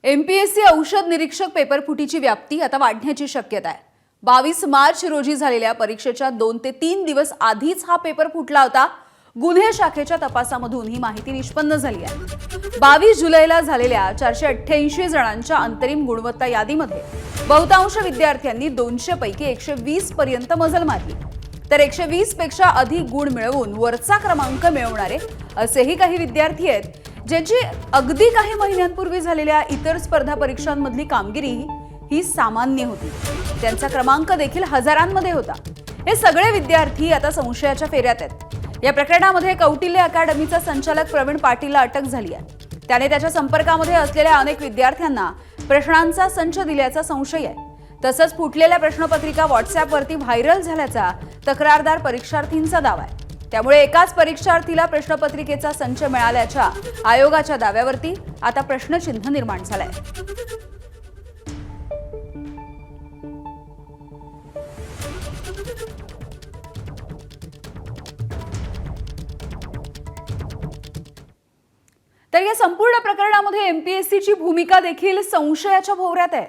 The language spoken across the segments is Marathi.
एमपीएससी औषध निरीक्षक पेपरफुटीची व्याप्ती आता वाढण्याची शक्यता आहे। 22 मार्च रोजी झालेल्या परीक्षेच्या 2 ते 3 दिवस आधीच हा पेपर फुटला होता। गुन्हे शाखेच्या तपासामधून ही माहिती निष्पन्न झाली आहे। 22 जुलैला झालेल्या 488 जणांच्या अंतरिम गुणवत्ता यादीमध्ये बहुतांश विद्यार्थ्यांनी 200 पैकी 120 पर्यंत मजल मारली, तर 120 पेक्षा अधिक गुण मिळवून वरचा क्रमांक मिळवणारे असेही काही विद्यार्थी आहेत ज्यांची अगदी काही महिन्यांपूर्वी झालेल्या इतर स्पर्धा परीक्षांमधली कामगिरी ही सामान्य होती। त्यांचा क्रमांक देखील हजारांमध्ये होता। हे सगळे विद्यार्थी आता संशयाच्या फेऱ्यात आहेत। या प्रकरणामध्ये कौटिल्य अकॅडमीचा संचालक प्रवीण पाटीलला अटक झाली आहे। त्याने त्याच्या संपर्कामध्ये असलेल्या अनेक विद्यार्थ्यांना प्रश्नांचा संच दिल्याचा संशय आहे। तसंच फुटलेल्या प्रश्नपत्रिका व्हॉट्सअॅपवरती व्हायरल झाल्याचा तक्रारदार परीक्षार्थींचा दावा आहे। त्यामुळे एकाच परीक्षार्थीला प्रश्नपत्रिकेचा संच मिळाल्याच्या आयोगाच्या दाव्यावरती आता प्रश्नचिन्ह निर्माण झालंय। तर या संपूर्ण प्रकरणामध्ये एमपीएससीची भूमिका देखील संशयाच्या भोवऱ्यात आहे।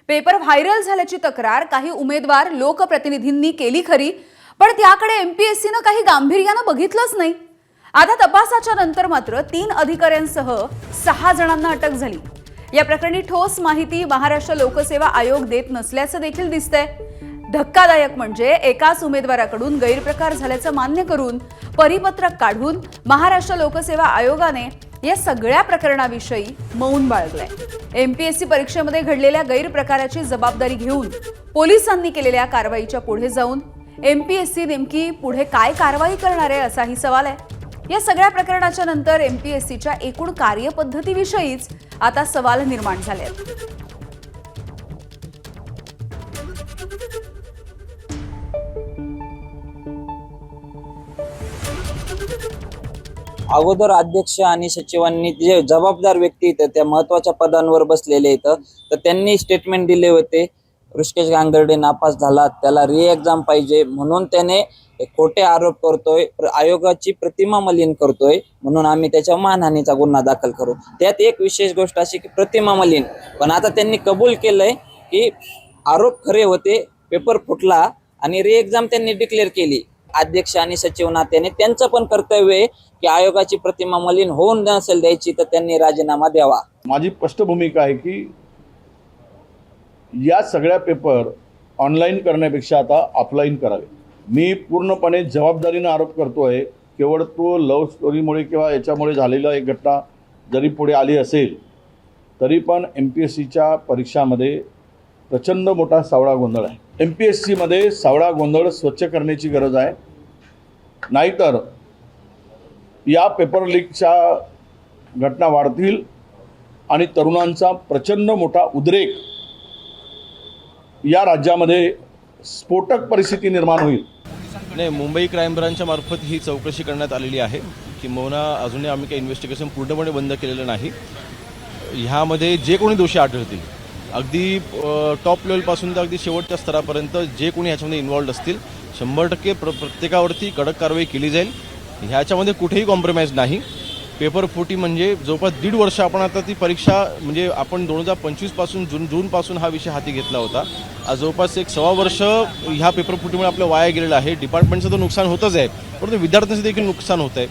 पेपर व्हायरल झाल्याची तक्रार काही उमेदवार लोकप्रतिनिधींनी केली खरी, पण त्याकडे एमपीएससीने काही गांभीर्याने बघितलंच नाही। आता तपासाच्या नंतर मात्र 3 अधिकाऱ्यांसह 6 जणांना अटक झाली। या प्रकरणी ठोस माहिती महाराष्ट्र लोकसेवा आयोग देत नसल्याचं देखील दिसतंय। धक्कादायक म्हणजे एकाच उमेदवाराकडून गैरप्रकार झाल्याचं मान्य करून परिपत्रक काढून महाराष्ट्र लोकसेवा आयोगाने या सगळ्या प्रकरणाविषयी मौन बाळगलंय। एमपीएससी परीक्षेमध्ये घडलेल्या गैरप्रकाराची जबाबदारी घेऊन पोलिसांनी केलेल्या कारवाईच्या पुढे जाऊन एमपीएससी नेमकी पुढे काय कारवाई करणार आहे असाही सवाल आहे। या सगळ्या प्रकरणाच्या नंतर एमपीएससीच्या एकूण कार्यपद्धतीविषयीच आता सवाल निर्माण झाले आहेत। अगोदर अध्यक्ष आणि सचिवांनी जे जबाबदार व्यक्ती आहेत त्या महत्त्वाच्या पदांवर बसलेले आहेत, तर त्यांनी स्टेटमेंट दिले होते ऋषिकेश गांगर्डे नापास झाला, त्याला री एक्झाम पाहिजे म्हणून त्याने खोटे आरोप करतोय, आयोगाची प्रतिमा मलिन करतोय, म्हणून आम्ही त्याच्या मानहानीचा गुन्हा दाखल करू। त्यात एक विशेष गोष्ट अशी की प्रतिमा मलिन, पण आता त्यांनी कबूल केलंय की आरोप खरे होते, पेपर फुटला आणि री एक्झाम त्यांनी डिक्लेअर केली। अध्यक्ष आणि सचिव नात्याने त्यांचं पण कर्तव्य आहे की आयोगाची प्रतिमा मलिन होऊन नसेल द्यायची तर त्यांनी राजीनामा द्यावा। माझी स्पष्ट भूमिका आहे की या सगळ्या पेपर ऑनलाईन करण्यापेक्षा आता ऑफलाईन करावे। मी पूर्णपणे जबाबदारीने आरोप करतोय। केवळ तो लव्ह स्टोरीमुळे किंवा याच्यामुळे झालेला एक घटना जरी पुढे आली असेल तरी पण एमपीएससीच्या परीक्षामध्ये प्रचंड मोठा सावळा गोंधळ आहे। एमपीएससीमध्ये सावळा गोंधळ स्वच्छ करण्याची गरज आहे, नाहीतर या पेपर लीकच्या घटना वाढतील आणि तरुणांचा प्रचंड मोठा उद्रेक या राज्यामध्ये स्फोटक परिस्थिती निर्माण होईल। नाही, मुंबई क्राईम ब्रांचच्या मार्फत ही चौकशी करण्यात आलेली आहे। किंबहुना अजूनही आम्ही काही इन्व्हेस्टिगेशन पूर्णपणे बंद केलेलं नाही। ह्यामध्ये जे कोणी दोषी आढळतील, अगदी टॉप लेवलपासून तर अगदी शेवटच्या स्तरापर्यंत जे कोणी ह्याच्यामध्ये इन्व्हॉल्ड असतील 100% प्रत्येकावरती कडक कारवाई केली जाईल। ह्याच्यामध्ये कुठेही कॉम्प्रोमाइज नाही। पेपर फुटी म्हणजे जवळपास 1.5 वर्ष आपण आता ती परीक्षा म्हणजे आपण 2025 पासून जूनपासून हा विषय हाती घेतला होता। आज जवळपास 1.25 वर्ष ह्या पेपर फुटीमुळे आपलं वाया गेलेलं आहे। डिपार्टमेंटचं तर नुकसान होतच आहे, परंतु विद्यार्थ्यांचं देखील नुकसान होत आहे।